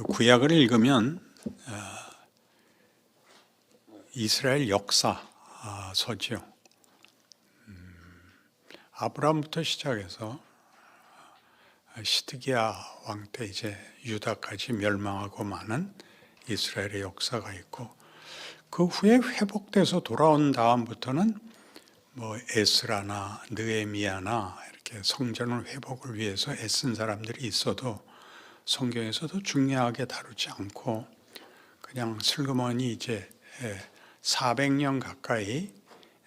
그 구약을 읽으면 이스라엘 역사서지요. 아브라함부터 시작해서 시드기야 왕 때 이제 유다까지 멸망하고 마는 이스라엘의 역사가 있고, 그 후에 회복돼서 돌아온 다음부터는 뭐 에스라나 느헤미야나 이렇게 성전 회복을 위해서 애쓴 사람들이 있어도 성경에서도 중요하게 다루지 않고 그냥 슬그머니 이제 400년 가까이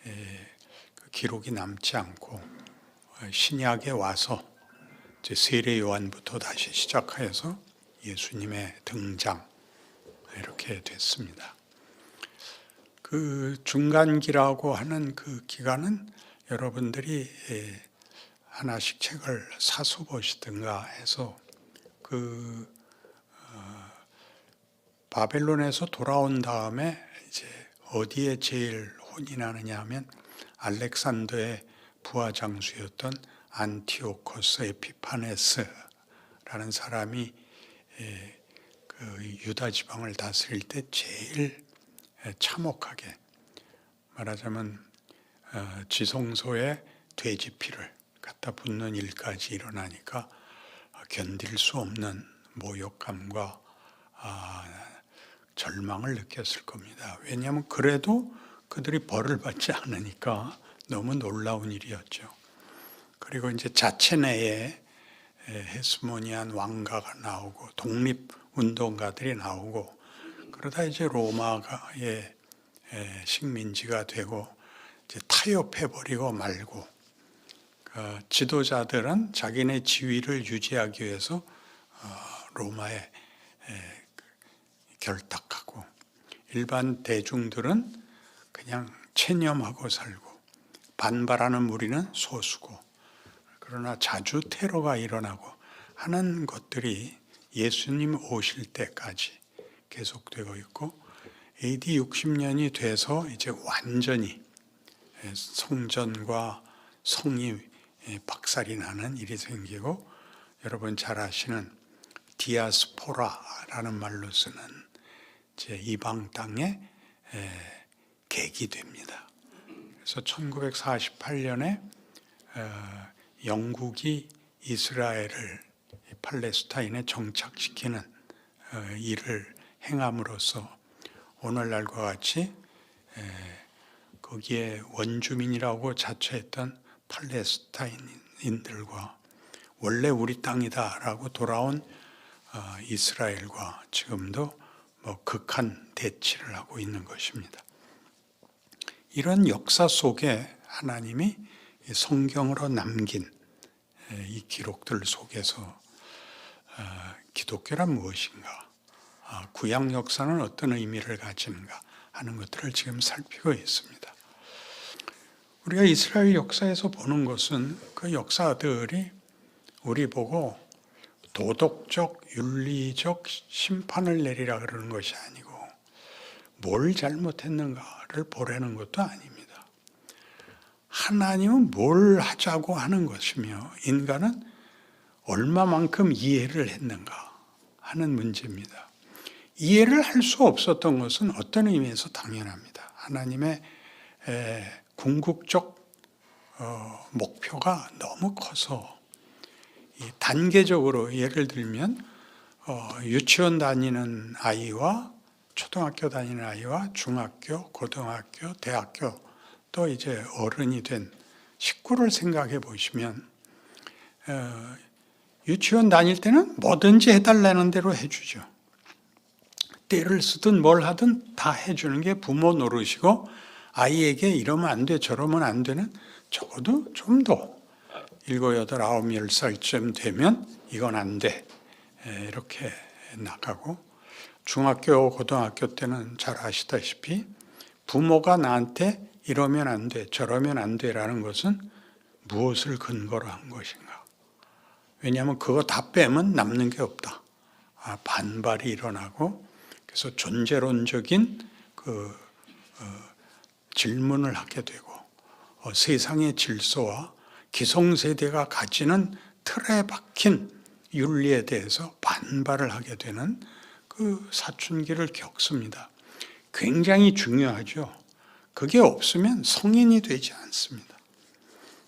그 기록이 남지 않고 신약에 와서 이제 세례 요한부터 다시 시작해서 예수님의 등장 이렇게 됐습니다. 그 중간기라고 하는 그 기간은 여러분들이 하나씩 책을 사서 보시든가 해서 바벨론에서 돌아온 다음에 이제 어디에 제일 혼이 나느냐 하면 알렉산더의 부하 장수였던 안티오코스 에피파네스라는 사람이 그 유다 지방을 다스릴 때 제일 참혹하게, 말하자면 지성소에 돼지 피를 갖다 붓는 일까지 일어나니까 견딜 수 없는 모욕감과 절망을 느꼈을 겁니다. 왜냐하면 그래도 그들이 벌을 받지 않으니까 너무 놀라운 일이었죠. 그리고 이제 자체 내에 헤스모니안 왕가가 나오고 독립운동가들이 나오고, 그러다 이제 로마의 식민지가 되고 이제 타협해버리고 말고, 지도자들은 자기네 지위를 유지하기 위해서 로마에 결탁하고, 일반 대중들은 그냥 체념하고 살고, 반발하는 무리는 소수고, 그러나 자주 테러가 일어나고 하는 것들이 예수님 오실 때까지 계속되고 있고, AD 60년이 돼서 이제 완전히 성전과 성이 박살이 나는 일이 생기고, 여러분 잘 아시는 디아스포라라는 말로 쓰는 이제 이방 땅의 계기 됩니다. 그래서 1948년에 영국이 이스라엘을 팔레스타인에 정착시키는 일을 행함으로써 오늘날과 같이 거기에 원주민이라고 자처했던 팔레스타인인들과 원래 우리 땅이다라고 돌아온 이스라엘과 지금도 뭐 극한 대치를 하고 있는 것입니다. 이런 역사 속에 하나님이 성경으로 남긴 이 기록들 속에서 기독교란 무엇인가, 구약 역사는 어떤 의미를 가지는가 하는 것들을 지금 살피고 있습니다. 우리가 이스라엘 역사에서 보는 것은 그 역사들이 우리 보고 도덕적, 윤리적 심판을 내리라 그러는 것이 아니고 뭘 잘못했는가를 보라는 것도 아닙니다. 하나님은 뭘 하자고 하는 것이며 인간은 얼마만큼 이해를 했는가 하는 문제입니다. 이해를 할 수 없었던 것은 어떤 의미에서 당연합니다. 하나님의 궁극적 목표가 너무 커서 단계적으로, 예를 들면 유치원 다니는 아이와 초등학교 다니는 아이와 중학교, 고등학교, 대학교, 또 이제 어른이 된 식구를 생각해 보시면 유치원 다닐 때는 뭐든지 해달라는 대로 해주죠. 떼를 쓰든 뭘 하든 다 해주는 게 부모 노릇이고, 아이에게 이러면 안 돼, 저러면 안 되는, 적어도 좀 더 7, 8, 9, 10살쯤 되면 이건 안 돼, 이렇게 나가고, 중학교, 고등학교 때는 잘 아시다시피 부모가 나한테 이러면 안 돼, 저러면 안 돼라는 것은 무엇을 근거로 한 것인가? 왜냐하면 그거 다 빼면 남는 게 없다. 반발이 일어나고, 그래서 존재론적인 질문을 하게 되고, 세상의 질서와 기성세대가 가지는 틀에 박힌 윤리에 대해서 반발을 하게 되는 그 사춘기를 겪습니다. 굉장히 중요하죠. 그게 없으면 성인이 되지 않습니다.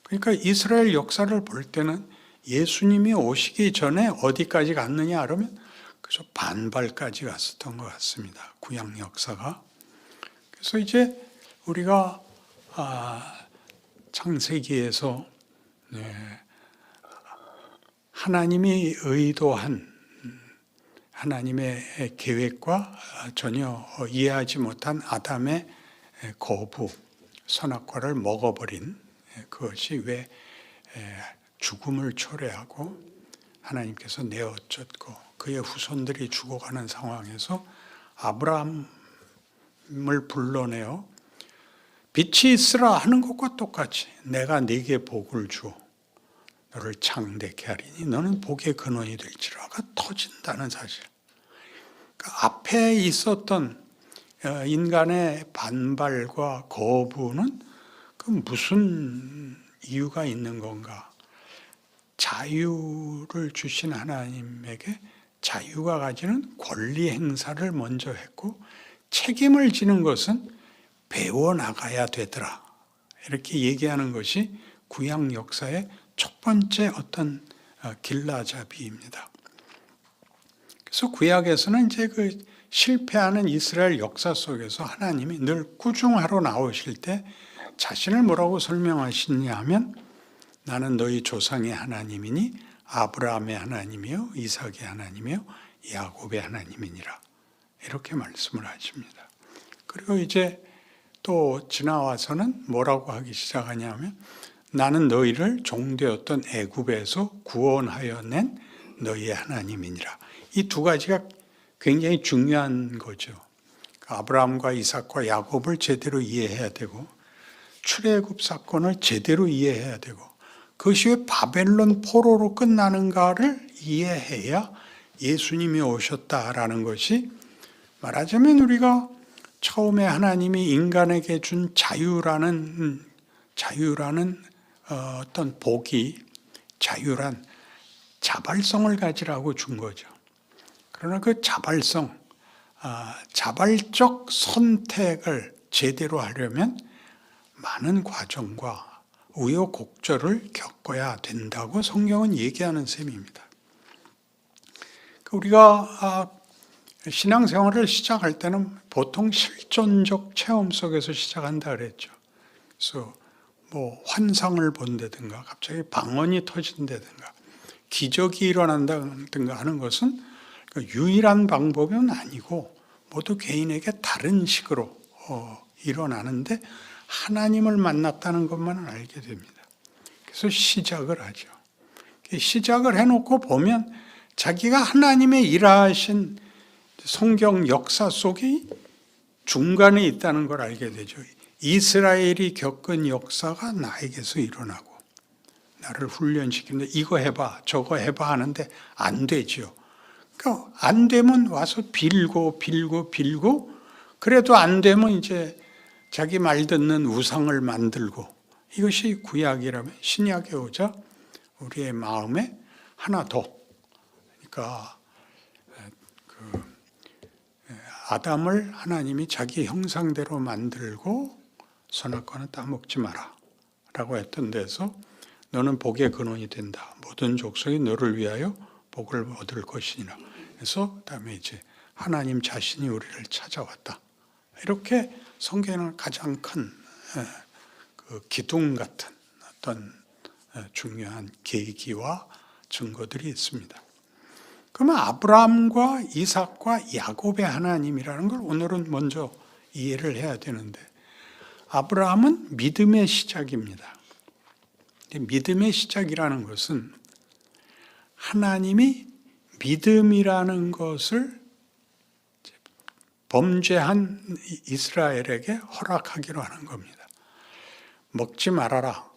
그러니까 이스라엘 역사를 볼 때는 예수님이 오시기 전에 어디까지 갔느냐 하면 그저 반발까지 갔었던 것 같습니다. 구약 역사가. 그래서 이제 우리가 창세기에서 하나님이 의도한 하나님의 계획과 전혀 이해하지 못한 아담의 거부, 선악과를 먹어버린 그것이 왜 죽음을 초래하고 하나님께서 내어쫓고 그의 후손들이 죽어가는 상황에서 아브라함을 불러내어 빛이 있으라 하는 것과 똑같이 내가 네게 복을 주어 너를 창대케 하리니 너는 복의 근원이 될지라가 터진다는 사실. 그러니까 앞에 있었던 인간의 반발과 거부는 그 무슨 이유가 있는 건가? 자유를 주신 하나님에게 자유가 가지는 권리 행사를 먼저 했고 책임을 지는 것은 배워나가야 되더라. 이렇게 얘기하는 것이 구약 역사의 첫 번째 어떤 길라잡이입니다. 그래서 구약에서는 이제 그 실패하는 이스라엘 역사 속에서 하나님이 늘 꾸중하러 나오실 때 자신을 뭐라고 설명하시냐 하면 나는 너희 조상의 하나님이니 아브라함의 하나님이요 이삭의 하나님이요 야곱의 하나님이니라 이렇게 말씀을 하십니다. 그리고 이제 또 지나와서는 뭐라고 하기 시작하냐면 나는 너희를 종되었던 애굽에서 구원하여 낸 너희의 하나님이니라. 이 두 가지가 굉장히 중요한 거죠. 아브라함과 이삭과 야곱을 제대로 이해해야 되고 출애굽 사건을 제대로 이해해야 되고 그것이 왜 바벨론 포로로 끝나는가를 이해해야 예수님이 오셨다라는 것이 말하자면 우리가 처음에 하나님이 인간에게 준 자유라는 어떤 복이 자유란 자발성을 가지라고 준 거죠. 그러나 그 자발적 선택을 제대로 하려면 많은 과정과 우여곡절을 겪어야 된다고 성경은 얘기하는 셈입니다. 우리가 신앙생활을 시작할 때는 보통 실존적 체험 속에서 시작한다 그랬죠. 그래서 뭐 환상을 본다든가 갑자기 방언이 터진다든가 기적이 일어난다든가 하는 것은 유일한 방법은 아니고 모두 개인에게 다른 식으로 일어나는데 하나님을 만났다는 것만 알게 됩니다. 그래서 시작을 하죠. 시작을 해놓고 보면 자기가 하나님의 일하신 성경 역사 속에 중간에 있다는 걸 알게 되죠. 이스라엘이 겪은 역사가 나에게서 일어나고 나를 훈련시키는데 이거 해봐 저거 해봐 하는데 안 되죠. 그러니까 안 되면 와서 빌고 그래도 안 되면 이제 자기 말 듣는 우상을 만들고 이것이 구약이라면 신약에 오자 우리의 마음에 하나 더 그러니까 아담을 하나님이 자기 형상대로 만들고 선악과는 따먹지 마라 라고 했던 데서 너는 복의 근원이 된다. 모든 족속이 너를 위하여 복을 얻을 것이니라. 그래서 그다음에 이제 하나님 자신이 우리를 찾아왔다. 이렇게 성경은 가장 큰 그 기둥 같은 어떤 중요한 계기와 증거들이 있습니다. 그러면 아브라함과 이삭과 야곱의 하나님이라는 걸 오늘은 먼저 이해를 해야 되는데 아브라함은 믿음의 시작입니다. 믿음의 시작이라는 것은 하나님이 믿음이라는 것을 범죄한 이스라엘에게 허락하기로 하는 겁니다. 먹지 말아라.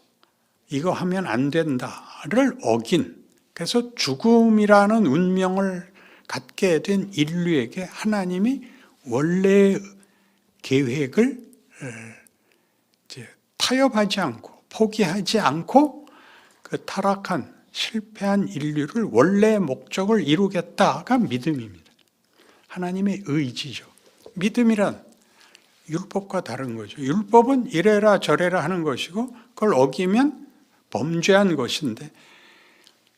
이거 하면 안 된다를 어긴 그래서 죽음이라는 운명을 갖게 된 인류에게 하나님이 원래의 계획을 타협하지 않고 포기하지 않고 그 타락한 실패한 인류를 원래의 목적을 이루겠다가 믿음입니다. 하나님의 의지죠. 믿음이란 율법과 다른 거죠. 율법은 이래라 저래라 하는 것이고 그걸 어기면 범죄한 것인데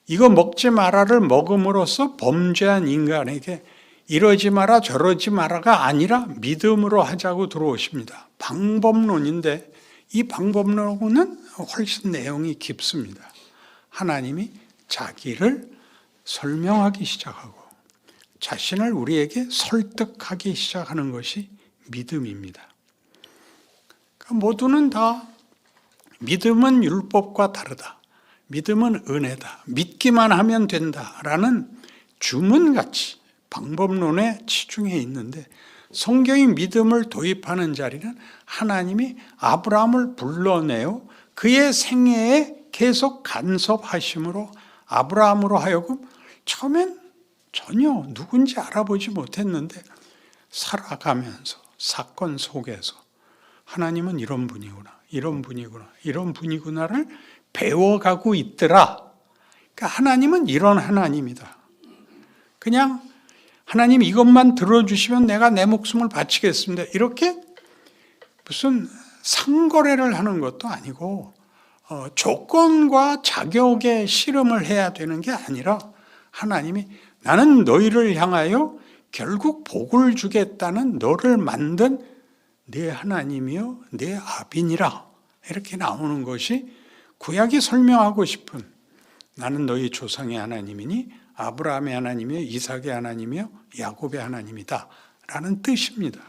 이거 먹지 마라를 먹음으로써 범죄한 인간에게 이러지 마라 저러지 마라가 아니라 믿음으로 하자고 들어오십니다. 방법론인데 이 방법론은 훨씬 내용이 깊습니다. 하나님이 자기를 설명하기 시작하고 자신을 우리에게 설득하기 시작하는 것이 믿음입니다. 그러니까 모두는 다 믿음은 율법과 다르다. 믿음은 은혜다. 믿기만 하면 된다라는 주문같이 방법론에 치중해 있는데 성경이 믿음을 도입하는 자리는 하나님이 아브라함을 불러내어 그의 생애에 계속 간섭하심으로 아브라함으로 하여금 처음엔 전혀 누군지 알아보지 못했는데 살아가면서 사건 속에서 하나님은 이런 분이구나, 이런 분이구나, 이런 분이구나를 배워가고 있더라. 그러니까 하나님은 이런 하나님이다. 그냥 하나님 이것만 들어주시면 내가 내 목숨을 바치겠습니다. 이렇게 무슨 상거래를 하는 것도 아니고 조건과 자격에 씨름을 해야 되는 게 아니라 하나님이 나는 너희를 향하여 결국 복을 주겠다는 너를 만든 내 하나님이요 내 아비니라 이렇게 나오는 것이 구약이 설명하고 싶은 나는 너희 조상의 하나님이니 아브라함의 하나님이요 이삭의 하나님이요 야곱의 하나님이다 라는 뜻입니다.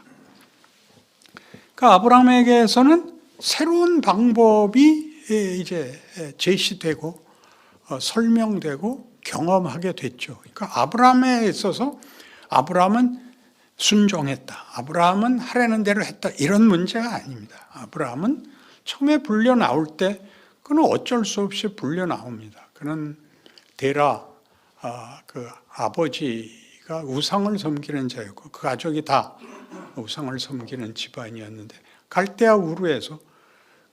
그러니까 아브라함에게서는 새로운 방법이 이제 제시되고 설명되고 경험하게 됐죠. 그러니까 아브라함에 있어서 아브라함은 순종했다. 아브라함은 하라는 대로 했다. 이런 문제가 아닙니다. 아브라함은 처음에 불려 나올 때 그는 어쩔 수 없이 불려 나옵니다. 그는 데라 그 아버지가 우상을 섬기는 자였고 그 가족이 다 우상을 섬기는 집안이었는데 갈대아 우르에서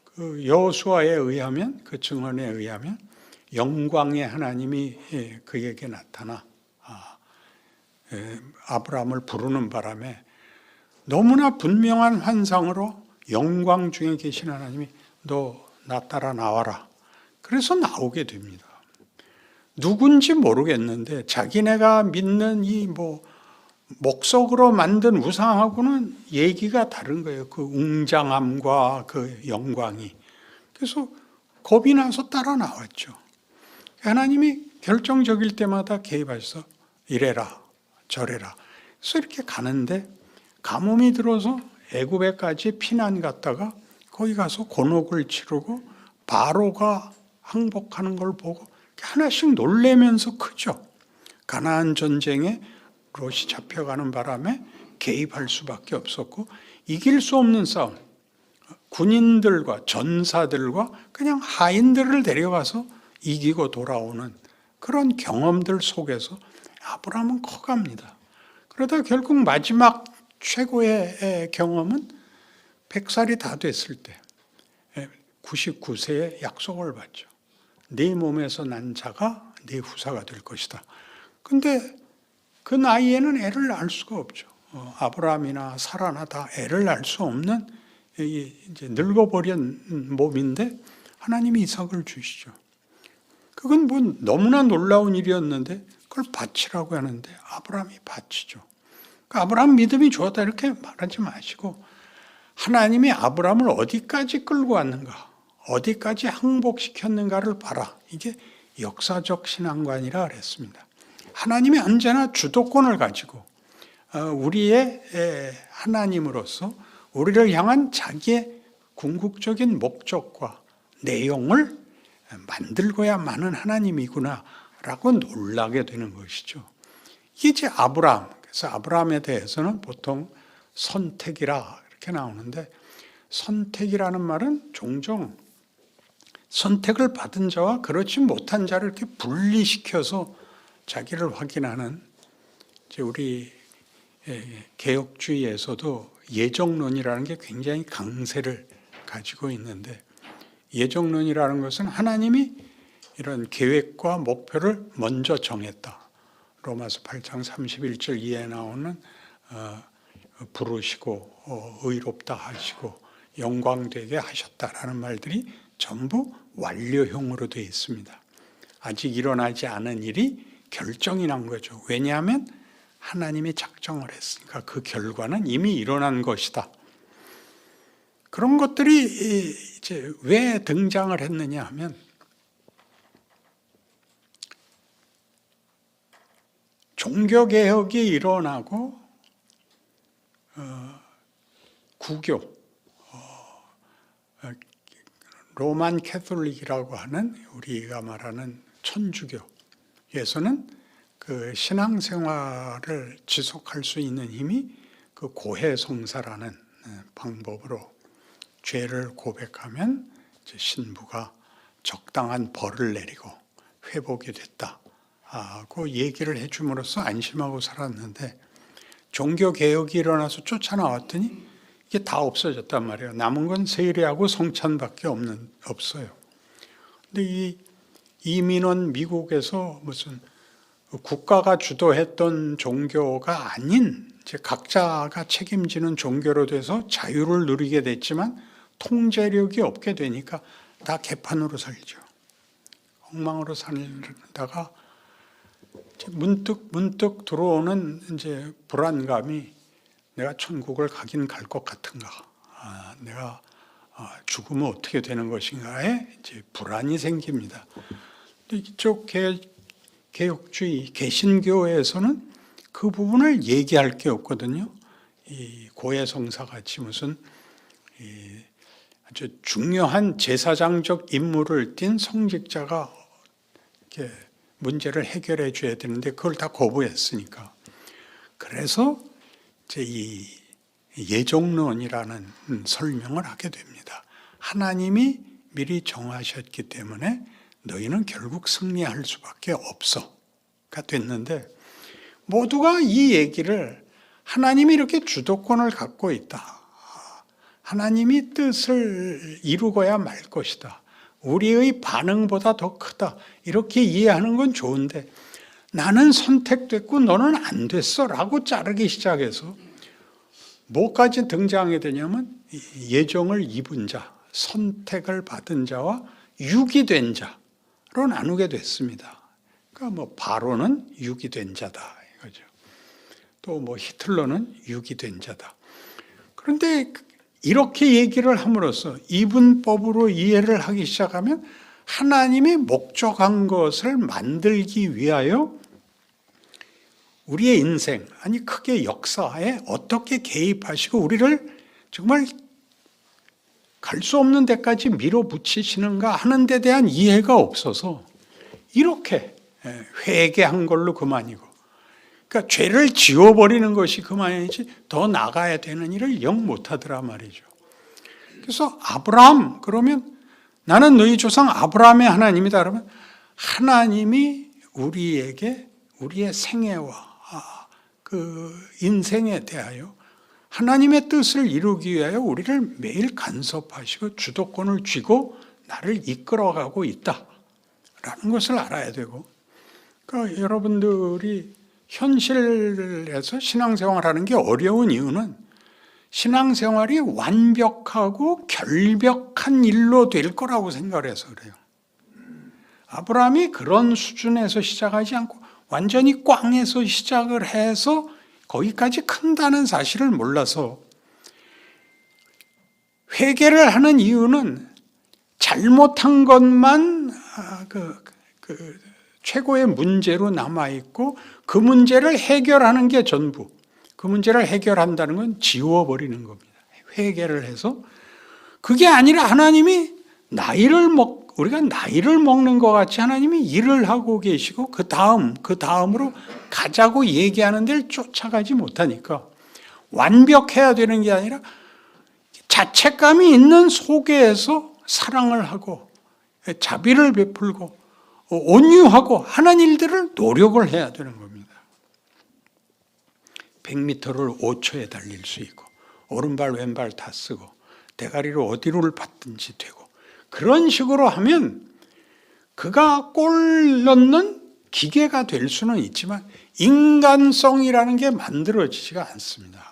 그 여호수아에 의하면 그 증언에 의하면 영광의 하나님이 그에게 나타나 아브라함을 부르는 바람에 너무나 분명한 환상으로 영광 중에 계신 하나님이 너 나 따라 나와라. 그래서 나오게 됩니다. 누군지 모르겠는데 자기네가 믿는 이 목석으로 만든 우상하고는 얘기가 다른 거예요. 그 웅장함과 그 영광이. 그래서 겁이 나서 따라 나왔죠. 하나님이 결정적일 때마다 개입하셔서 이래라 저래라. 그래서 이렇게 가는데 가뭄이 들어서 애굽에까지 피난 갔다가 거기 가서 곤혹을 치르고 바로가 항복하는 걸 보고 하나씩 놀래면서 크죠. 가나안 전쟁에 롯이 잡혀가는 바람에 개입할 수밖에 없었고 이길 수 없는 싸움, 군인들과 전사들과 그냥 하인들을 데려가서 이기고 돌아오는 그런 경험들 속에서 아브라함은 커갑니다. 그러다 결국 마지막 최고의 경험은 100살이 다 됐을 때 99세에 약속을 받죠. 네 몸에서 난 자가 네 후사가 될 것이다. 근데 그 나이에는 애를 낳을 수가 없죠. 아브라함이나 사라나 다 애를 낳을 수 없는 이제 늙어버린 몸인데 하나님이 이삭을 주시죠. 그건 뭐 너무나 놀라운 일이었는데 그걸 바치라고 하는데 아브라함이 바치죠. 그러니까 아브라함 믿음이 좋았다 이렇게 말하지 마시고 하나님이 아브라함을 어디까지 끌고 왔는가, 어디까지 항복시켰는가를 봐라. 이게 역사적 신앙관이라 그랬습니다. 하나님이 언제나 주도권을 가지고 우리의 하나님으로서 우리를 향한 자기의 궁극적인 목적과 내용을 만들고야만은 하나님이구나라고 놀라게 되는 것이죠. 이게 이제 아브라함. 그래서 아브라함에 대해서는 보통 선택이라 이렇게 나오는데 선택이라는 말은 종종 선택을 받은 자와 그렇지 못한 자를 이렇게 분리시켜서 자기를 확인하는 이제 우리 개혁주의에서도 예정론이라는 게 굉장히 강세를 가지고 있는데 예정론이라는 것은 하나님이 이런 계획과 목표를 먼저 정했다. 로마서 8장 31절 이하에 나오는 부르시고 의롭다 하시고 영광되게 하셨다라는 말들이 전부 완료형으로 되어 있습니다. 아직 일어나지 않은 일이 결정이 난 거죠. 왜냐하면 하나님이 작정을 했으니까 그 결과는 이미 일어난 것이다. 그런 것들이 이제 왜 등장을 했느냐 하면 종교개혁이 일어나고 구교, 로만 캐톨릭이라고 하는 우리가 말하는 천주교에서는 그 신앙생활을 지속할 수 있는 힘이 그 고해성사라는 방법으로 죄를 고백하면 이제 신부가 적당한 벌을 내리고 회복이 됐다고 얘기를 해줌으로써 안심하고 살았는데 종교개혁이 일어나서 쫓아나왔더니 이게 다 없어졌단 말이에요. 남은 건 세례하고 성찬밖에 없어요. 근데 이 이민원 미국에서 무슨 국가가 주도했던 종교가 아닌 이제 각자가 책임지는 종교로 돼서 자유를 누리게 됐지만 통제력이 없게 되니까 다 개판으로 살죠. 엉망으로 살다가 문득 들어오는 이제 불안감이 내가 천국을 가긴 갈 것 같은가, 내가 죽으면 어떻게 되는 것인가에 이제 불안이 생깁니다. 이쪽 개혁주의 개신교에서는 그 부분을 얘기할 게 없거든요. 이 고해성사 같이 무슨 아주 중요한 제사장적 임무를 띈 성직자가 이렇게 문제를 해결해 줘야 되는데 그걸 다 거부했으니까. 그래서 이제 이 예정론이라는 설명을 하게 됩니다. 하나님이 미리 정하셨기 때문에 너희는 결국 승리할 수밖에 없어가 됐는데 모두가 이 얘기를 하나님이 이렇게 주도권을 갖고 있다. 하나님이 뜻을 이루고야 말 것이다. 우리의 반응보다 더 크다. 이렇게 이해하는 건 좋은데 나는 선택됐고 너는 안 됐어 라고 자르기 시작해서 뭐까지 등장하게 되냐면 예정을 입은 자, 선택을 받은 자와 유기된 자로 나누게 됐습니다. 그러니까 뭐 바로는 유기된 자다 이거죠. 또 뭐 히틀러는 유기된 자다. 그런데 이렇게 얘기를 함으로써 이분법으로 이해를 하기 시작하면 하나님이 목적한 것을 만들기 위하여 우리의 인생, 아니 크게 역사에 어떻게 개입하시고 우리를 정말 갈 수 없는 데까지 밀어붙이시는가 하는 데 대한 이해가 없어서 이렇게 회개한 걸로 그만이고, 그러니까 죄를 지워버리는 것이 그만이지 더 나가야 되는 일을 영 못하더라 말이죠. 그래서 아브라함 그러면 나는 너희 조상 아브라함의 하나님이다 그러면 하나님이 우리에게 우리의 생애와 그 인생에 대하여 하나님의 뜻을 이루기 위하여 우리를 매일 간섭하시고 주도권을 쥐고 나를 이끌어가고 있다라는 것을 알아야 되고, 그러니까 여러분들이 현실에서 신앙생활하는 게 어려운 이유는 신앙생활이 완벽하고 결벽한 일로 될 거라고 생각을 해서 그래요. 아브라함이 그런 수준에서 시작하지 않고 완전히 꽝에서 시작을 해서 거기까지 큰다는 사실을 몰라서 회개를 하는 이유는 잘못한 것만 최고의 문제로 남아있고 그 문제를 해결하는 게 전부, 그 문제를 해결한다는 건 지워버리는 겁니다. 회개를 해서. 그게 아니라 하나님이 우리가 나이를 먹는 것 같이 하나님이 일을 하고 계시고 그 다음으로 가자고 얘기하는 데를 쫓아가지 못하니까 완벽해야 되는 게 아니라 자책감이 있는 속에서 사랑을 하고 자비를 베풀고 온유하고 하는 일들을 노력을 해야 되는 겁니다. 100m를 5초에 달릴 수 있고 오른발 왼발 다 쓰고 대가리로 어디로를 받든지 되고 그런 식으로 하면 그가 골 넣는 기계가 될 수는 있지만 인간성이라는 게 만들어지지가 않습니다.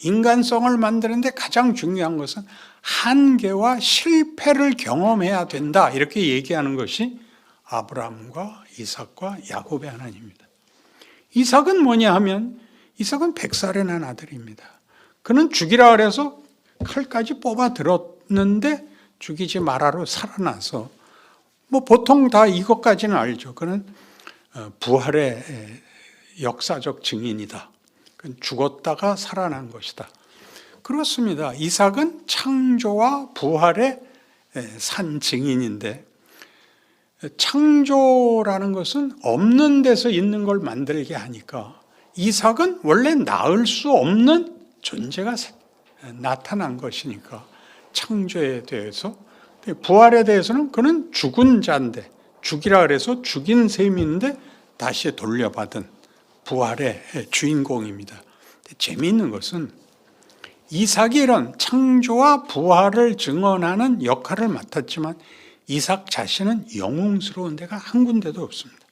인간성을 만드는데 가장 중요한 것은 한계와 실패를 경험해야 된다. 이렇게 얘기하는 것이 아브라함과 이삭과 야곱의 하나님입니다. 이삭은 뭐냐 하면 이삭은 100살에 난 아들입니다. 그는 죽이라 그래서 칼까지 뽑아 들었는데 죽이지 마라로 살아나서 보통 다 이것까지는 알죠. 그는 부활의 역사적 증인이다. 죽었다가 살아난 것이다. 그렇습니다. 이삭은 창조와 부활의 산 증인인데 창조라는 것은 없는 데서 있는 걸 만들게 하니까 이삭은 원래 낳을 수 없는 존재가 나타난 것이니까 창조에 대해서, 부활에 대해서는 그는 죽은 자인데 죽이라 그래서 죽인 셈인데 다시 돌려받은 부활의 주인공입니다. 재미있는 것은 이삭이 이런 창조와 부활을 증언하는 역할을 맡았지만 이삭 자신은 영웅스러운 데가 한 군데도 없습니다.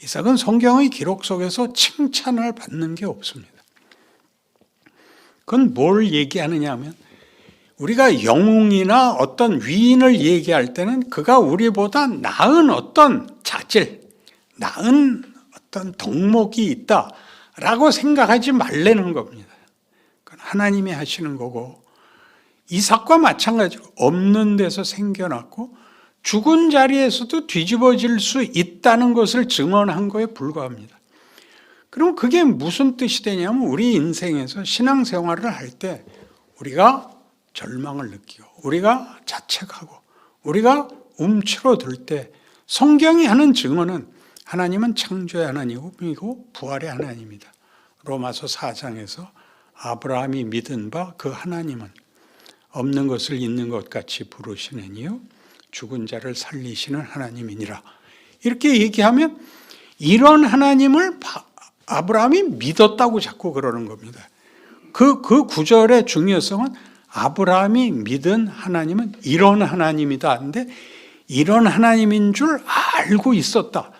이삭은 성경의 기록 속에서 칭찬을 받는 게 없습니다. 그건 뭘 얘기하느냐 하면 우리가 영웅이나 어떤 위인을 얘기할 때는 그가 우리보다 나은 어떤 자질, 나은 어떤 덕목이 있다라고 생각하지 말라는 겁니다. 그건 하나님이 하시는 거고 이삭과 마찬가지로 없는 데서 생겨났고 죽은 자리에서도 뒤집어질 수 있다는 것을 증언한 거에 불과합니다. 그럼 그게 무슨 뜻이 되냐면 우리 인생에서 신앙생활을 할 때 우리가 절망을 느끼고 우리가 자책하고 우리가 움츠러들 때 성경이 하는 증언은 하나님은 창조의 하나님이고 부활의 하나님이다. 로마서 4장에서 아브라함이 믿은 바 그 하나님은 없는 것을 있는 것 같이 부르시느니요 죽은 자를 살리시는 하나님이니라. 이렇게 얘기하면 이런 하나님을 아브라함이 믿었다고 자꾸 그러는 겁니다. 그 구절의 중요성은 아브라함이 믿은 하나님은 이런 하나님이다 하는데 이런 하나님인 줄 알고 있었다.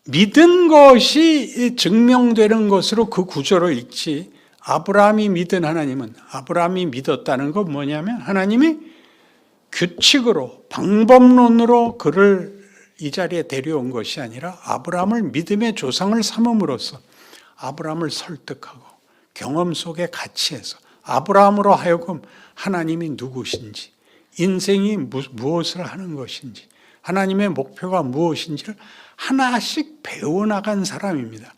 믿은 것이 증명되는 것으로 그 구절을 읽지 아브라함이 믿은 하나님은 아브라함이 믿었다는 건 뭐냐면 하나님이 규칙으로 방법론으로 그를 이 자리에 데려온 것이 아니라 아브라함을 믿음의 조상을 삼음으로써 아브라함을 설득하고 경험 속에 같이 해서 아브라함으로 하여금 하나님이 누구신지 인생이 무엇을 하는 것인지 하나님의 목표가 무엇인지를 하나씩 배워나간 사람입니다.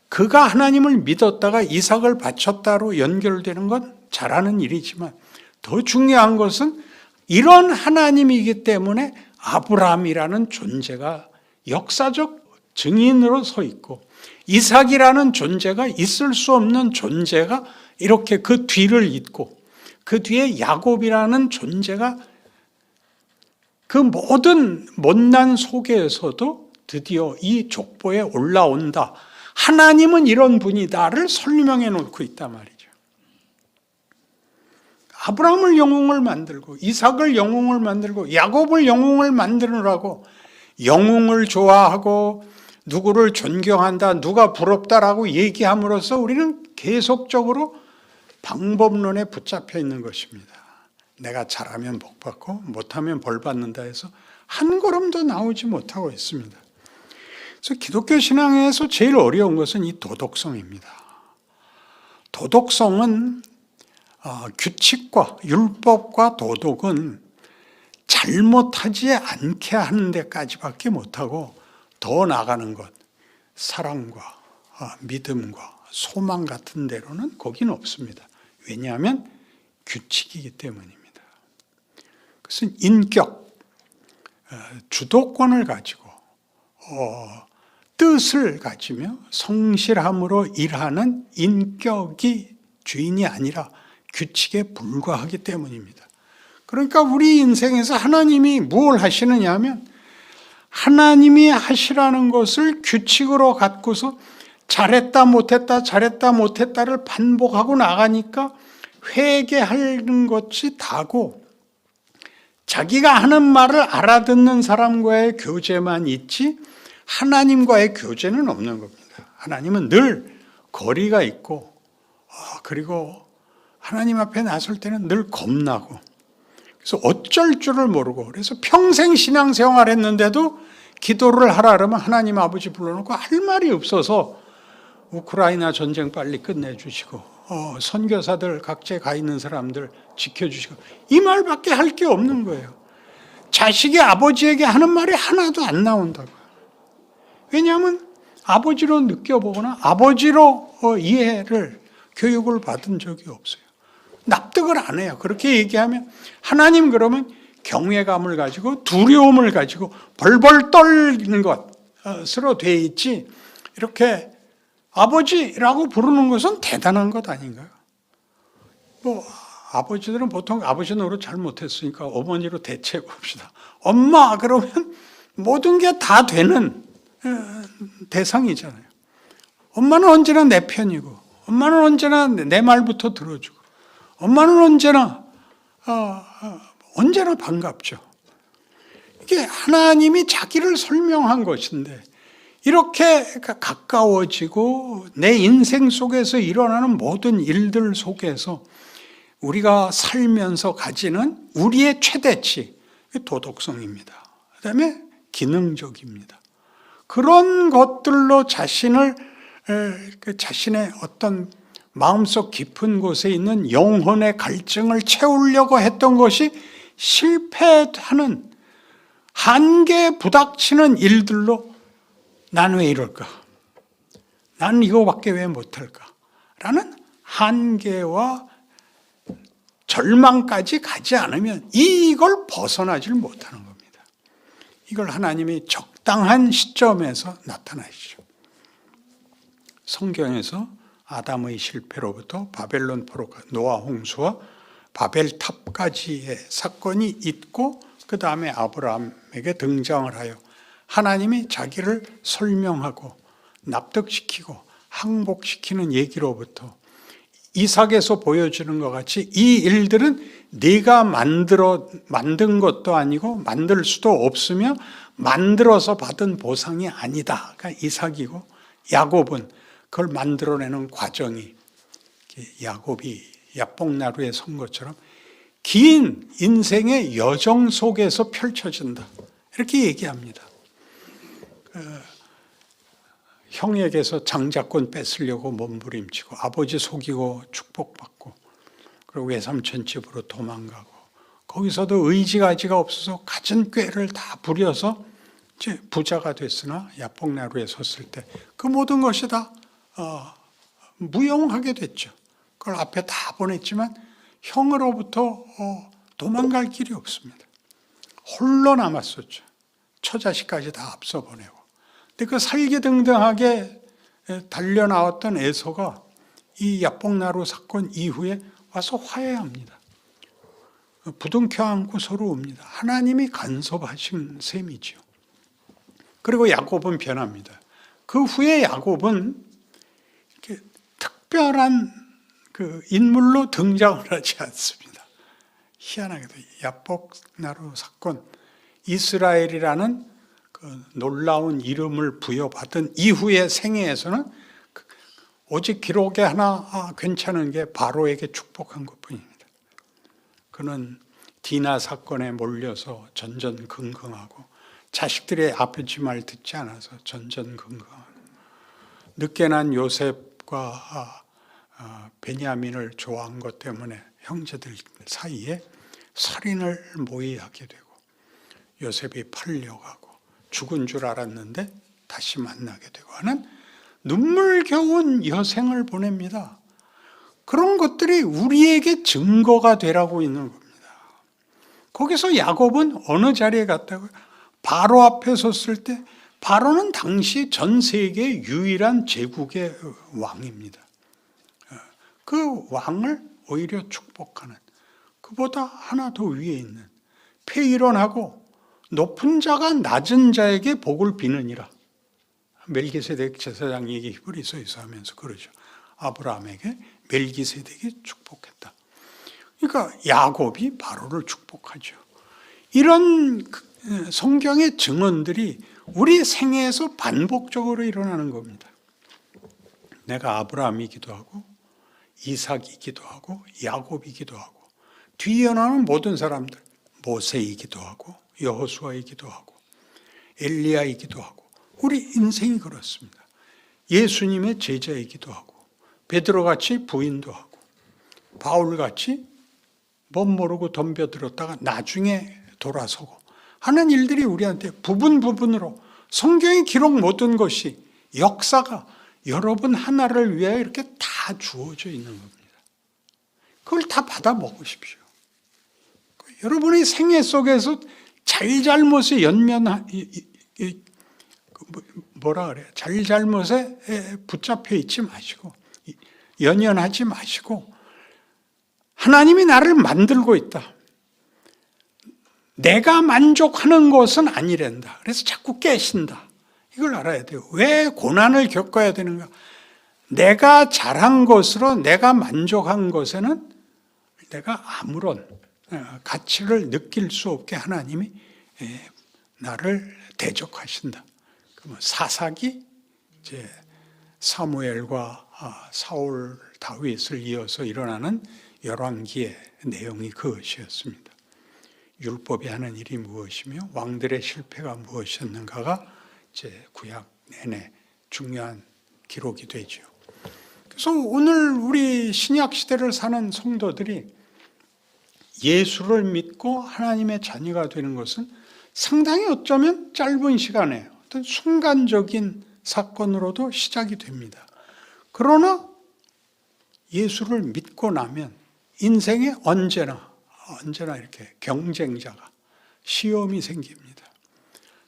그가 하나님을 믿었다가 이삭을 바쳤다로 연결되는 건 잘하는 일이지만 더 중요한 것은 이런 하나님이기 때문에 아브라함이라는 존재가 역사적 증인으로 서 있고 이삭이라는 존재가 있을 수 없는 존재가 이렇게 그 뒤를 잇고 그 뒤에 야곱이라는 존재가 그 모든 못난 속에서도 드디어 이 족보에 올라온다. 하나님은 이런 분이다를 설명해 놓고 있단 말이죠. 아브라함을 영웅을 만들고 이삭을 영웅을 만들고 야곱을 영웅을 만드느라고 영웅을 좋아하고 누구를 존경한다, 누가 부럽다라고 얘기함으로써 우리는 계속적으로 방법론에 붙잡혀 있는 것입니다. 내가 잘하면 복 받고 못하면 벌 받는다 해서 한 걸음도 나오지 못하고 있습니다. 그래서 기독교 신앙에서 제일 어려운 것은 이 도덕성입니다. 도덕성은 규칙과 율법과 도덕은 잘못하지 않게 하는 데까지밖에 못하고 더 나가는 것, 사랑과 믿음과 소망 같은 데로는 거기는 없습니다. 왜냐하면 규칙이기 때문입니다. 그것은 인격, 주도권을 가지고 뜻을 가지며 성실함으로 일하는 인격이 주인이 아니라 규칙에 불과하기 때문입니다. 그러니까 우리 인생에서 하나님이 뭘 하시느냐 하면 하나님이 하시라는 것을 규칙으로 갖고서 잘했다 못했다 잘했다 못했다를 반복하고 나가니까 회개하는 것이 다고 자기가 하는 말을 알아듣는 사람과의 교제만 있지 하나님과의 교제는 없는 겁니다. 하나님은 늘 거리가 있고, 그리고 하나님 앞에 나설 때는 늘 겁나고, 그래서 어쩔 줄을 모르고, 그래서 평생 신앙생활 했는데도 기도를 하라 그러면 하나님 아버지 불러놓고 할 말이 없어서 우크라이나 전쟁 빨리 끝내주시고, 선교사들 각지에 가 있는 사람들 지켜주시고, 이 말밖에 할 게 없는 거예요. 자식이 아버지에게 하는 말이 하나도 안 나온다고요. 왜냐하면 아버지로 느껴보거나 아버지로 이해를, 교육을 받은 적이 없어요. 납득을 안 해요. 그렇게 얘기하면 하나님 그러면 경외감을 가지고 두려움을 가지고 벌벌 떨리는 것으로 돼 있지, 이렇게 아버지라고 부르는 것은 대단한 것 아닌가요? 아버지들은 보통 아버지 노릇 잘못했으니까 어머니로 대체해 봅시다. 엄마 그러면 모든 게 다 되는 대상이잖아요. 엄마는 언제나 내 편이고, 엄마는 언제나 내 말부터 들어주고, 엄마는 언제나 반갑죠. 이게 하나님이 자기를 설명한 것인데, 이렇게 가까워지고 내 인생 속에서 일어나는 모든 일들 속에서 우리가 살면서 가지는 우리의 최대치, 도덕성입니다. 그다음에 기능적입니다. 그런 것들로 자신의 어떤 마음속 깊은 곳에 있는 영혼의 갈증을 채우려고 했던 것이 실패하는, 한계에 부닥치는 일들로 난 왜 이럴까? 난 이거밖에 왜 못할까? 라는 한계와 절망까지 가지 않으면 이걸 벗어나질 못하는 겁니다. 이걸 하나님이 적당한 시점에서 나타나시죠. 성경에서 아담의 실패로부터 바벨론 포로가, 노아 홍수와 바벨탑까지의 사건이 있고, 그 다음에 아브라함에게 등장을 하여 하나님이 자기를 설명하고 납득시키고 항복시키는 얘기로부터 이삭에서 보여주는 것 같이 이 일들은 네가 만든 것도 아니고 만들 수도 없으며 만들어서 받은 보상이 아니다. 그러니까 이삭이고, 야곱은 그걸 만들어내는 과정이, 야곱이 야복나루에 선 것처럼 긴 인생의 여정 속에서 펼쳐진다. 이렇게 얘기합니다. 형에게서 장자권 뺏으려고 몸부림치고, 아버지 속이고 축복받고, 그리고 외삼촌 집으로 도망가고, 거기서도 의지가지가 없어서 가진 꾀를 다 부려서 이제 부자가 됐으나 야복나루에 섰을 때 그 모든 것이 다 무용하게 됐죠. 그걸 앞에 다 보냈지만 형으로부터 도망갈 길이 없습니다. 홀로 남았었죠. 처자식까지 다 앞서 보내고. 근데 그 살기등등하게 달려나왔던 에서가 이 야복나루 사건 이후에 와서 화해합니다. 부둥켜 안고 서로 웁니다. 하나님이 간섭하신 셈이죠. 그리고 야곱은 변합니다. 그 후에 야곱은 이렇게 특별한 그 인물로 등장을 하지 않습니다. 희한하게도 야복나루 사건, 이스라엘이라는 그 놀라운 이름을 부여받은 이후의 생애에서는 오직 기록에 하나 괜찮은 게 바로에게 축복한 것뿐입니다. 그는 디나 사건에 몰려서 전전긍긍하고, 자식들의 아버지 말 듣지 않아서 전전긍긍하고, 늦게 난 요셉과 베냐민을 좋아한 것 때문에 형제들 사이에 살인을 모의하게 되고, 요셉이 팔려가고 죽은 줄 알았는데 다시 만나게 되고 하는 눈물겨운 여생을 보냅니다. 그런 것들이 우리에게 증거가 되라고 있는 겁니다. 거기서 야곱은 어느 자리에 갔다고요? 바로 앞에 섰을 때, 바로는 당시 전 세계 유일한 제국의 왕입니다. 그 왕을 오히려 축복하는, 그보다 하나 더 위에 있는, 폐일원하고 높은 자가 낮은 자에게 복을 비느니라. 멜기세덱 제사장 얘기 히브리서에서 하면서 그러죠. 아브라함에게 멜기세덱이 축복했다. 그러니까 야곱이 바로를 축복하죠. 이런 성경의 증언들이 우리 생애에서 반복적으로 일어나는 겁니다. 내가 아브라함이기도 하고 이삭이기도 하고 야곱이기도 하고 뒤에 나오는 모든 사람들, 모세이기도 하고 여호수아이기도 하고 엘리야이기도 하고 우리 인생이 그렇습니다. 예수님의 제자이기도 하고 베드로같이 부인도 하고 바울같이 못 모르고 덤벼들었다가 나중에 돌아서고 하는 일들이 우리한테 부분으로 성경이 기록 모든 것이 역사가 여러분 하나를 위하여 이렇게 다 주어져 있는 겁니다. 그걸 다 받아 먹으십시오. 여러분의 생애 속에서 잘잘못에 잘잘못에 붙잡혀 있지 마시고 연연하지 마시고 하나님이 나를 만들고 있다. 내가 만족하는 것은 아니란다. 그래서 자꾸 깨신다. 이걸 알아야 돼요. 왜 고난을 겪어야 되는가? 내가 잘한 것으로 내가 만족한 것에는 내가 아무런 가치를 느낄 수 없게 하나님이 나를 대적하신다. 사사기 이제 사무엘과 사울 다윗을 이어서 일어나는 열왕기의 내용이 그것이었습니다. 율법이 하는 일이 무엇이며 왕들의 실패가 무엇이었는가가 이제 구약 내내 중요한 기록이 되죠. 그래서 오늘 우리 신약 시대를 사는 성도들이 예수를 믿고 하나님의 자녀가 되는 것은 상당히 어쩌면 짧은 시간에 어떤 순간적인 사건으로도 시작이 됩니다. 그러나 예수를 믿고 나면 인생에 언제나 이렇게 경쟁자가 시험이 생깁니다.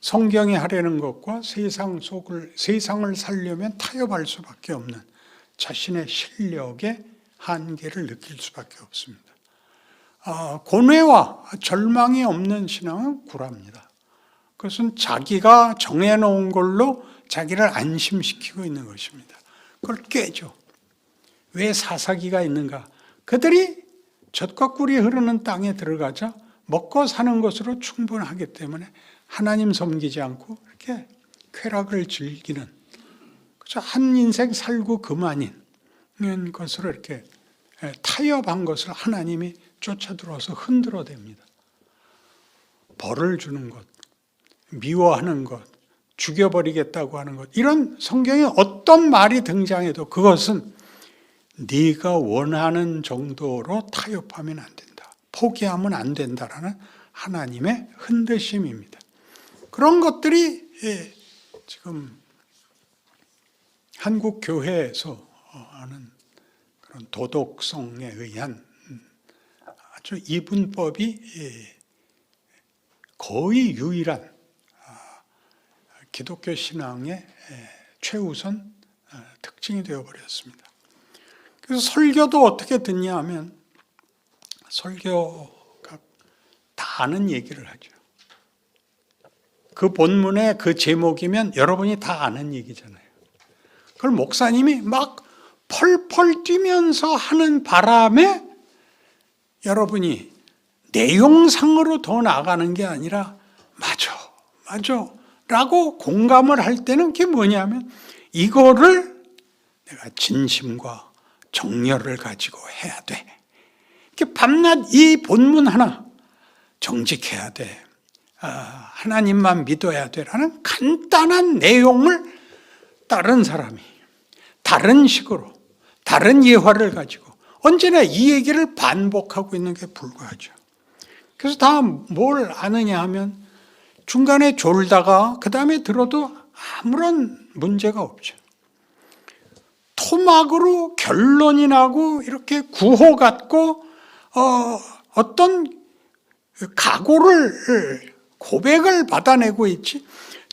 성경이 하려는 것과 세상을 살려면 타협할 수밖에 없는 자신의 실력의 한계를 느낄 수밖에 없습니다. 고뇌와 절망이 없는 신앙은 굴합니다. 그것은 자기가 정해놓은 걸로 자기를 안심시키고 있는 것입니다. 그걸 깨죠. 왜 사사기가 있는가? 그들이 젖과 꿀이 흐르는 땅에 들어가자 먹고 사는 것으로 충분하기 때문에 하나님 섬기지 않고 이렇게 쾌락을 즐기는 한 인생 살고 그만인 것으로 이렇게 타협한 것을 하나님이 쫓아들어와서 흔들어댑니다. 벌을 주는 것, 미워하는 것, 죽여버리겠다고 하는 것, 이런 성경에 어떤 말이 등장해도 그것은 네가 원하는 정도로 타협하면 안 된다. 포기하면 안 된다라는 하나님의 흔드심입니다. 그런 것들이 지금 한국 교회에서 하는 그런 도덕성에 의한 아주 이분법이 거의 유일한 기독교 신앙의 최우선 특징이 되어버렸습니다. 그래서 설교도 어떻게 듣냐 하면 설교가 다 아는 얘기를 하죠. 그 본문의 그 제목이면 여러분이 다 아는 얘기잖아요. 그걸 목사님이 막 펄펄 뛰면서 하는 바람에 여러분이 내용상으로 더 나아가는 게 아니라 맞아 라고 공감을 할 때는 그게 뭐냐면 이거를 내가 진심과 정열을 가지고 해야 돼. 이렇게 밤낮 이 본문 하나 정직해야 돼. 하나님만 믿어야 돼라는 간단한 내용을 다른 사람이 다른 식으로 다른 예화를 가지고 언제나 이 얘기를 반복하고 있는 게 불과하죠. 그래서 다 뭘 아느냐 하면 중간에 졸다가 그 다음에 들어도 아무런 문제가 없죠. 토막으로 결론이 나고 이렇게 구호 같고 어떤 각오를 고백을 받아내고 있지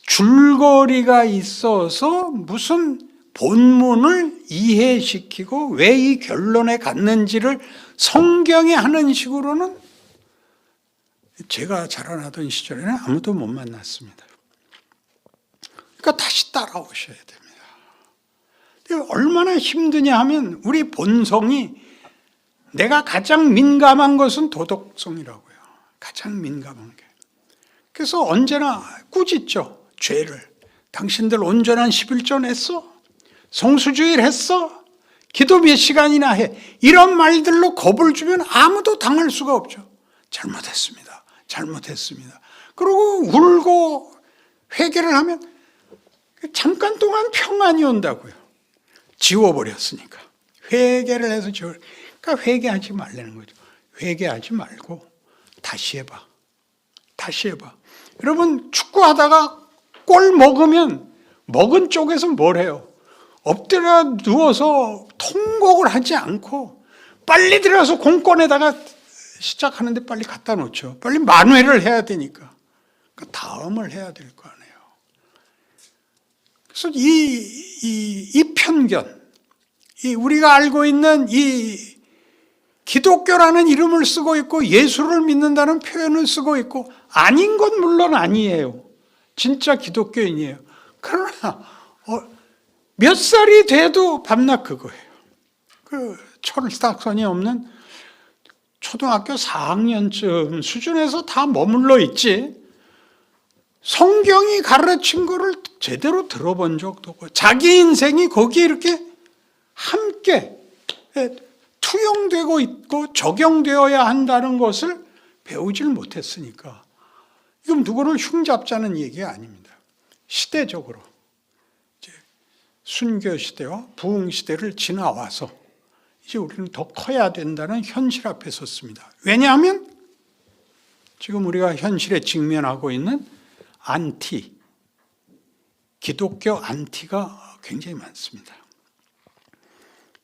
줄거리가 있어서 무슨 본문을 이해시키고 왜 이 결론에 갔는지를 성경에 하는 식으로는 제가 자라나던 시절에는 아무도 못 만났습니다. 그러니까 다시 따라오셔야 됩니다. 얼마나 힘드냐 하면 우리 본성이 내가 가장 민감한 것은 도덕성이라고요. 가장 민감한 게. 그래서 언제나 꾸짖죠. 죄를. 당신들 온전한 11조 냈어? 성수주일 했어? 기도 몇 시간이나 해? 이런 말들로 겁을 주면 아무도 당할 수가 없죠. 잘못했습니다. 잘못했습니다. 그리고 울고 회개를 하면 잠깐 동안 평안이 온다고요. 지워버렸으니까. 회개를 해서 그러니까 회개하지 말라는 거죠. 회개하지 말고 다시 해봐. 다시 해봐. 여러분 축구하다가 골 먹으면 먹은 쪽에서 뭘 해요? 엎드려 누워서 통곡을 하지 않고 빨리 들어가서 공 꺼내다가 시작하는데 빨리 갖다 놓죠. 빨리 만회를 해야 되니까. 그러니까 다음을 해야 될 거 아니에요. 그래서 이 편견, 우리가 알고 있는 이 기독교라는 이름을 쓰고 있고 예수를 믿는다는 표현을 쓰고 있고 아닌 건 물론 아니에요. 진짜 기독교인이에요. 그러나 몇 살이 돼도 밤낮 그거예요. 그 철딱선이 없는 초등학교 4학년쯤 수준에서 다 머물러 있지 성경이 가르친 거를 제대로 들어본 적도 없고 자기 인생이 거기에 이렇게 함께 투영되고 있고 적용되어야 한다는 것을 배우질 못했으니까 이건 누구를 흉잡자는 얘기가 아닙니다. 시대적으로 이제 순교 시대와 부흥 시대를 지나와서 이제 우리는 더 커야 된다는 현실 앞에 섰습니다. 왜냐하면 지금 우리가 현실에 직면하고 있는 기독교 안티가 굉장히 많습니다.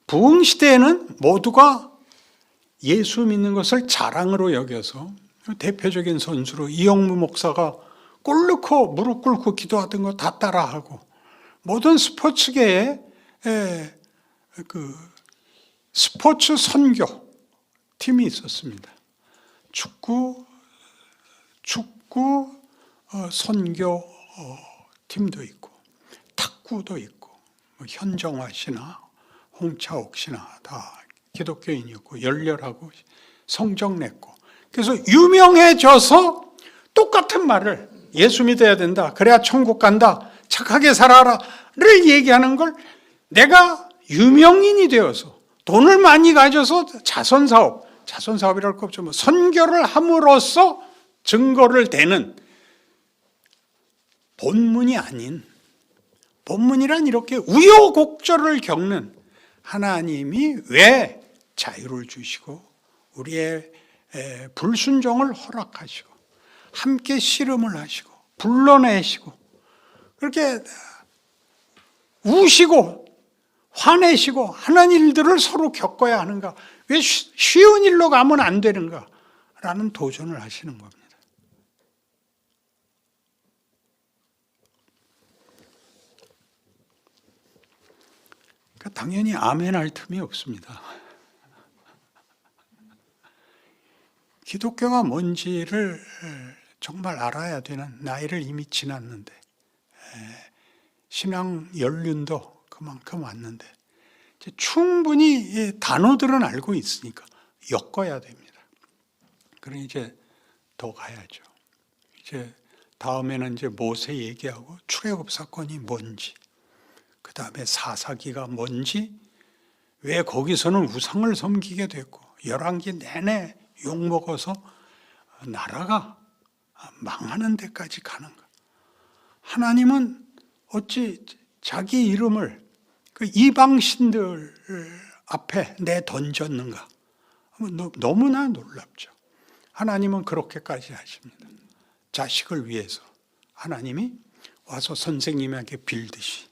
부흥 시대에는 모두가 예수 믿는 것을 자랑으로 여겨서 대표적인 선수로 이영무 목사가 골 넣고 무릎 꿇고 기도하던 거 다 따라하고 모든 스포츠계에 그 스포츠 선교 팀이 있었습니다. 축구 선교 팀도 있고 탁구도 있고 현정화 씨나 홍차옥 씨나 다 기독교인이었고 열렬하고 성적 냈고 그래서 유명해져서 똑같은 말을 예수 믿어야 된다. 그래야 천국 간다. 착하게 살아라를 얘기하는 걸 내가 유명인이 되어서 돈을 많이 가져서 자선사업이랄 거 없죠. 선교를 함으로써 증거를 대는 본문이 아닌 본문이란 이렇게 우여곡절을 겪는 하나님이 왜 자유를 주시고 우리의 불순종을 허락하시고 함께 씨름을 하시고 불러내시고 그렇게 우시고 화내시고 하는 일들을 서로 겪어야 하는가? 왜 쉬운 일로 가면 안 되는가? 라는 도전을 하시는 겁니다. 그러니까 당연히 아멘할 틈이 없습니다. 기독교가 뭔지를 정말 알아야 되는 나이를 이미 지났는데 신앙 연륜도 그만큼 왔는데 이제 충분히 단어들은 알고 있으니까 엮어야 됩니다. 그러니 이제 더 가야죠. 이제 다음에는 이제 모세 얘기하고 출애굽 사건이 뭔지, 그 다음에 사사기가 뭔지, 왜 거기서는 우상을 섬기게 됐고 열왕기 내내 욕먹어서 나라가 망하는 데까지 가는가. 하나님은 어찌 자기 이름을 그 이방신들 앞에 내던졌는가. 너무나 놀랍죠. 하나님은 그렇게까지 하십니다. 자식을 위해서 하나님이 와서 선생님에게 빌듯이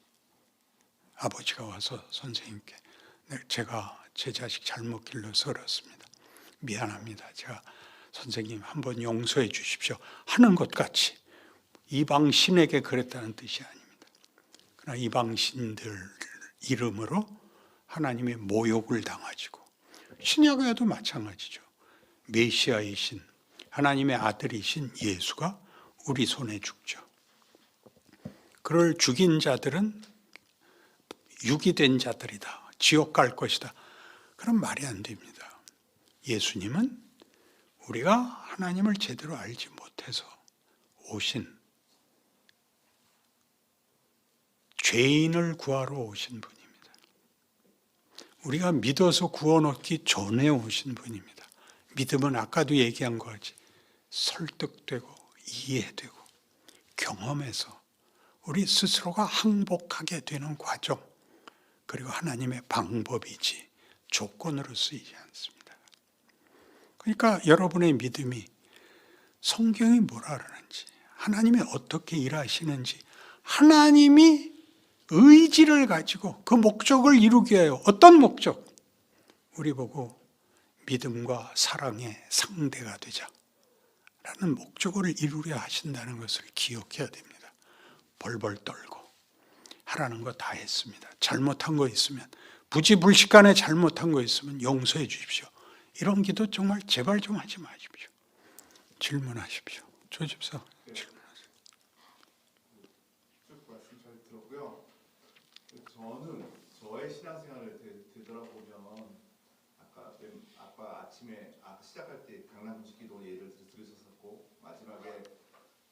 아버지가 와서 선생님께 제가 제 자식 잘못 길러서 그렇습니다. 미안합니다. 제가 선생님 한번 용서해 주십시오 하는 것 같이 이방신에게 그랬다는 뜻이 아닙니다. 그러나 이방신들 이름으로 하나님의 모욕을 당하시고 신약에도 마찬가지죠. 메시아이신 하나님의 아들이신 예수가 우리 손에 죽죠. 그를 죽인 자들은 유기된 자들이다. 지옥 갈 것이다. 그런 말이 안 됩니다. 예수님은 우리가 하나님을 제대로 알지 못해서 오신 죄인을 구하러 오신 분입니다. 우리가 믿어서 구원 얻기 전에 오신 분입니다. 믿음은 아까도 얘기한 거지. 설득되고 이해되고 경험해서 우리 스스로가 항복하게 되는 과정, 그리고 하나님의 방법이지 조건으로 쓰이지 않습니다. 그러니까 여러분의 믿음이 성경이 뭐라 그러는지, 하나님이 어떻게 일하시는지, 하나님이 의지를 가지고 그 목적을 이루기 위하여 어떤 목적? 우리 보고 믿음과 사랑의 상대가 되자 라는 목적을 이루려 하신다는 것을 기억해야 됩니다. 벌벌 떨고 하라는 거 다 했습니다. 잘못한 거 있으면, 부지불식간에 잘못한 거 있으면 용서해 주십시오. 이런 기도 정말 제발 좀 하지 마십시오. 질문하십시오. 조 집사 질문하세요. 쭉 말씀 잘 들었고요. 저는 저의 신앙생활을 되돌아보면 아까 아침에 시작할 때 강남지기도 예를 들으셨었고, 마지막에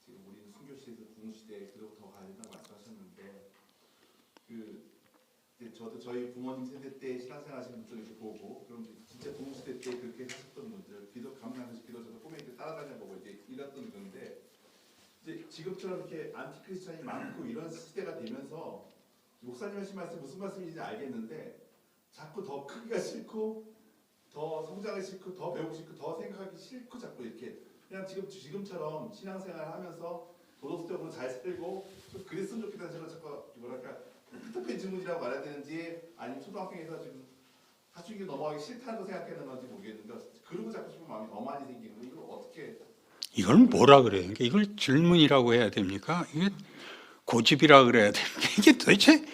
지금 우리는 순교시대에서 구원시대에 그로부터 가야 된다고 말씀하셨는데, 저도 저희 부모님 세대 때 신앙생활 하시는 분들 이렇게 보고, 그럼 진짜 구원시대 때 그렇게 하셨던 분들, 강남에서 기도 저도 꿈에 이렇게 따라다녀보고 이제 이랬던 건데, 이제 지금처럼 이렇게 안티크리스찬이 많고 이런 시대가 되면서 목사님 하신 말씀 무슨 말씀인지 알겠는데, 자꾸 더 크기가 싫고 더 성장을 싫고 더 배우고 싶고 더 생각하기 싫고, 자꾸 이렇게 그냥 지금처럼 신앙생활 하면서 도덕적으로 잘 살고 좀 그랬으면 좋겠다는 생각, 자꾸 뭐랄까 피터팬 질문이라고 말해야 되는지, 아니면 초등학생에서 지금 사춘기 넘어가기 싫다고 생각하는 건지 모르겠는데, 그러고 자꾸 싶은 마음이 너무 많이 생기는 거, 이걸 어떻게? 이걸 뭐라 그래요? 그러니까 이걸 질문이라고 해야 됩니까? 이게 고집이라 그래야 됩니까? 이게 도대체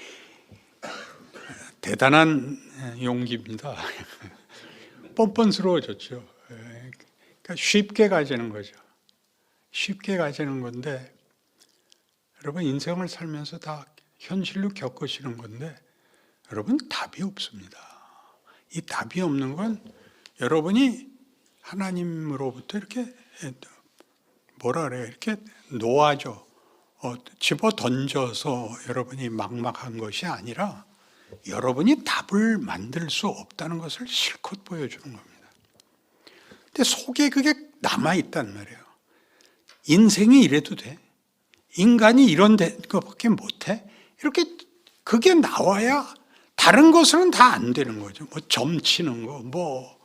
대단한 용기입니다. 뻔뻔스러워졌죠. 그러니까 쉽게 가지는 거죠. 쉽게 가지는 건데, 여러분 인생을 살면서 다 현실로 겪으시는 건데, 여러분 답이 없습니다. 이 답이 없는 건 여러분이 하나님으로부터 이렇게 뭐라 그래요? 이렇게 놓아져 집어 던져서 여러분이 막막한 것이 아니라, 여러분이 답을 만들 수 없다는 것을 실컷 보여주는 겁니다. 근데 속에 그게 남아있단 말이에요. 인생이 이래도 돼? 인간이 이런 것밖에 못해? 이렇게 그게 나와야 다른 것은 다 안 되는 거죠. 뭐 점치는 거, 뭐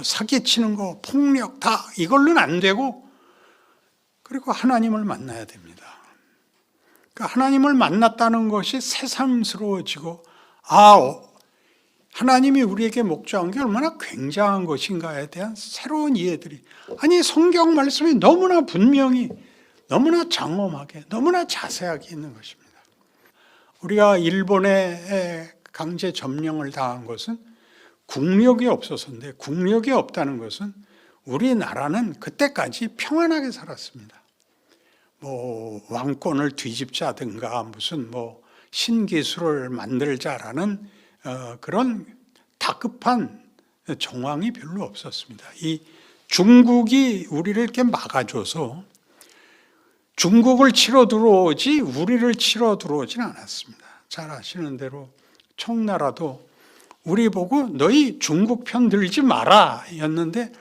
사기치는 거, 폭력 다 이걸로는 안 되고, 그리고 하나님을 만나야 됩니다. 그러니까 하나님을 만났다는 것이 새삼스러워지고, 하나님이 우리에게 목적한 게 얼마나 굉장한 것인가에 대한 새로운 이해들이, 아니 성경 말씀이 너무나 분명히, 너무나 장엄하게, 너무나 자세하게 있는 것입니다. 우리가 일본에 강제 점령을 당한 것은 국력이 없어서인데, 국력이 없다는 것은 우리나라는 그때까지 평안하게 살았습니다. 뭐 왕권을 뒤집자든가 무슨 뭐 신기술을 만들자라는 그런 다급한 정황이 별로 없었습니다. 이 중국이 우리를 이렇게 막아줘서 중국을 치러 들어오지 우리를 치러 들어오진 않았습니다. 잘 아시는 대로 청나라도 우리 보고 너희 중국 편 들지 마라 였는데,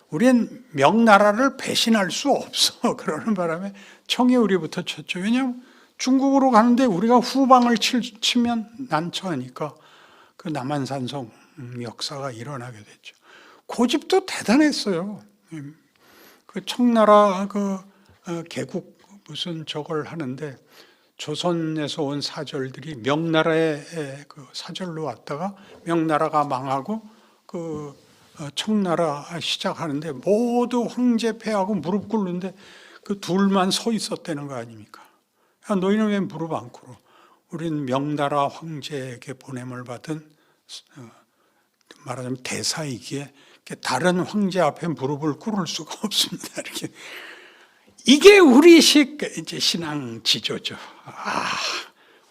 우리는 명나라를 배신할 수 없어 그러는 바람에 청이 우리부터 쳤죠. 왜냐하면 중국으로 가는데 우리가 후방을 치면 난처하니까 그 남한산성 역사가 일어나게 됐죠. 고집도 대단했어요. 그 청나라 개국 무슨 저걸 하는데, 조선에서 온 사절들이 명나라의 그 사절로 왔다가 명나라가 망하고 청나라 시작하는데 모두 황제 폐하고 무릎 꿇는데 그 둘만 서 있었다는 거 아닙니까? 야, 너희는 왜 무릎 안 꿇어? 우린 명나라 황제에게 보냄을 받은 말하자면 대사이기에 다른 황제 앞에 무릎을 꿇을 수가 없습니다. 이렇게. 이게 우리식 이제 신앙 지조죠.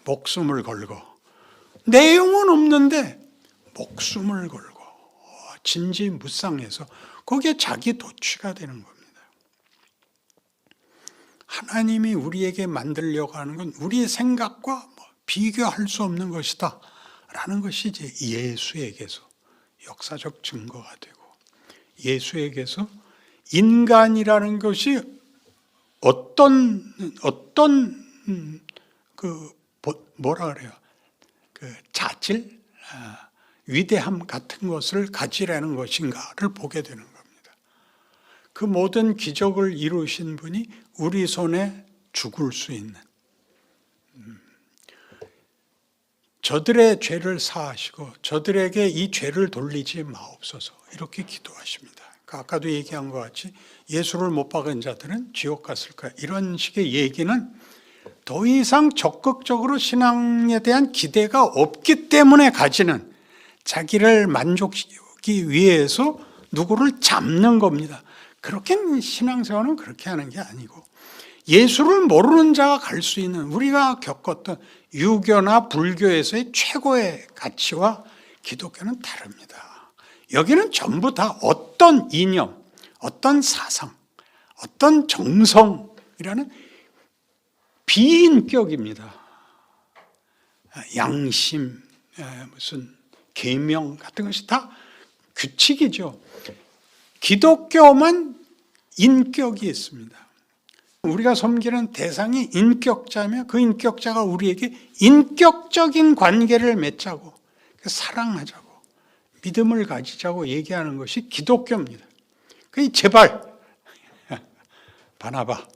목숨을 걸고, 내용은 없는데 목숨을 걸고 진지무쌍해서 거기에 자기 도취가 되는 겁니다. 하나님이 우리에게 만들려고 하는 건 우리의 생각과 비교할 수 없는 것이다 라는 것이 이제 예수에게서 역사적 증거가 되고, 예수에게서 인간이라는 것이 어떤 뭐라 그래요? 그 자질, 위대함 같은 것을 가지라는 것인가를 보게 되는 겁니다. 그 모든 기적을 이루신 분이 우리 손에 죽을 수 있는, 저들의 죄를 사하시고 저들에게 이 죄를 돌리지 마옵소서, 이렇게 기도하십니다. 아까도 얘기한 것 같이 예수를 못 박은 자들은 지옥 갔을 거야, 이런 식의 얘기는 더 이상 적극적으로 신앙에 대한 기대가 없기 때문에 가지는, 자기를 만족시키기 위해서 누구를 잡는 겁니다. 그렇게 신앙생활은 그렇게 하는 게 아니고, 예수를 모르는 자가 갈 수 있는, 우리가 겪었던 유교나 불교에서의 최고의 가치와 기독교는 다릅니다. 여기는 전부 다 어떤 이념, 어떤 사상, 어떤 정성이라는 비인격입니다. 양심, 무슨 계명 같은 것이 다 규칙이죠. 기독교만 인격이 있습니다. 우리가 섬기는 대상이 인격자며 그 인격자가 우리에게 인격적인 관계를 맺자고, 사랑하자고, 믿음을 가지자고 얘기하는 것이 기독교입니다. 제발 바나바가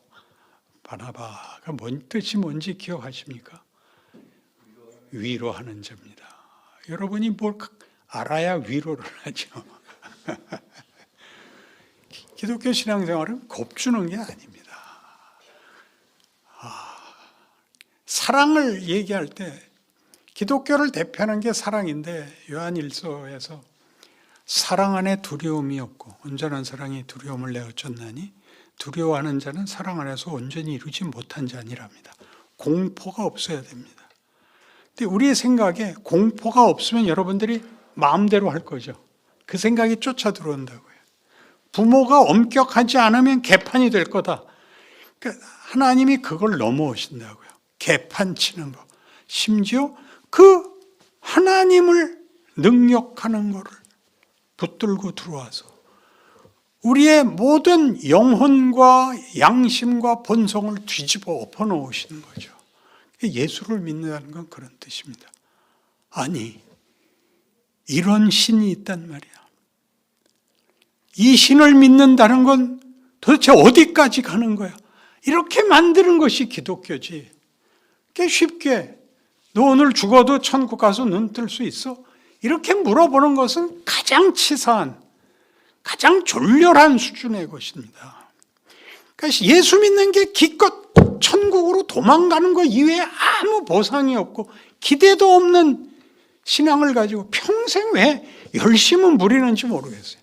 뭔 뜻이 뭔지 기억하십니까? 위로하는 자입니다. 여러분이 뭘 알아야 위로를 하죠. 기독교 신앙생활은 곱주는 게 아닙니다. 사랑을 얘기할 때 기독교를 대표하는 게 사랑인데, 요한일서에서 사랑 안에 두려움이 없고 온전한 사랑이 두려움을 내어쫓나니 두려워하는 자는 사랑 안에서 온전히 이루지 못한 자니랍니다. 공포가 없어야 됩니다. 근데 우리의 생각에 공포가 없으면 여러분들이 마음대로 할 거죠. 그 생각이 쫓아 들어온다고요. 부모가 엄격하지 않으면 개판이 될 거다. 그러니까 하나님이 그걸 넘어오신다고요. 개판 치는 거. 심지어 그 하나님을 능력하는 거를 붙들고 들어와서 우리의 모든 영혼과 양심과 본성을 뒤집어 엎어 놓으시는 거죠. 예수를 믿는다는 건 그런 뜻입니다. 아니, 이런 신이 있단 말이야. 이 신을 믿는다는 건 도대체 어디까지 가는 거야? 이렇게 만드는 것이 기독교지. 꽤 쉽게 너 오늘 죽어도 천국 가서 눈 뜰 수 있어? 이렇게 물어보는 것은 가장 치사한, 가장 졸렬한 수준의 것입니다. 그러니까 예수 믿는 게 기껏 천국으로 도망가는 것 이외에 아무 보상이 없고 기대도 없는 신앙을 가지고 평생 왜 열심은 부리는지 모르겠어요.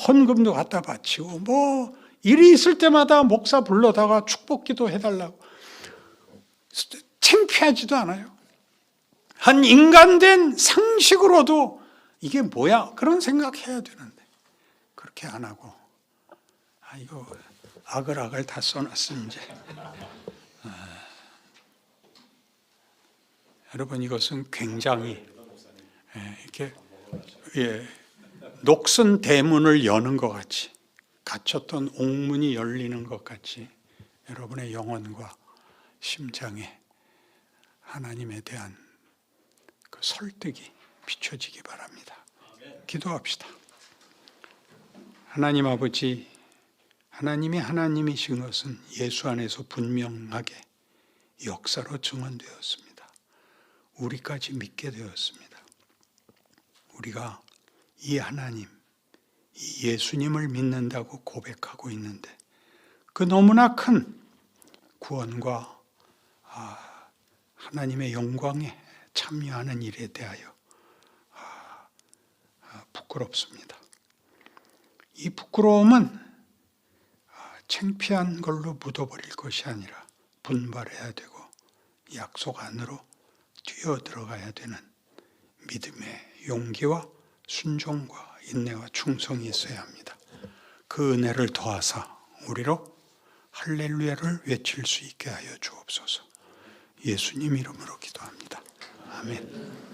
헌금도 갖다 바치고 뭐 일이 있을 때마다 목사 불러다가 축복기도 해달라고, 창피하지도 않아요. 한 인간된 상식으로도 이게 뭐야? 그런 생각해야 되는데 그렇게 안 하고, 이거 아글아글 다 써놨으면 이제 여러분, 이것은 굉장히 이렇게 녹슨 대문을 여는 것 같이, 닫혔던 옥문이 열리는 것 같이 여러분의 영혼과 심장에 하나님에 대한 그 설득이 비춰지기 바랍니다. 기도합시다. 하나님 아버지, 하나님이 하나님이신 것은 예수 안에서 분명하게 역사로 증언되었습니다. 우리까지 믿게 되었습니다. 우리가 이 하나님, 이 예수님을 믿는다고 고백하고 있는데 그 너무나 큰 구원과 하나님의 영광에 참여하는 일에 대하여 부끄럽습니다. 이 부끄러움은 창피한 걸로 묻어버릴 것이 아니라 분발해야 되고 약속 안으로 뛰어들어가야 되는 믿음의 용기와 순종과 인내와 충성이 있어야 합니다. 그 은혜를 더하사 우리로 할렐루야를 외칠 수 있게 하여 주옵소서. 예수님 이름으로 기도합니다. 아멘.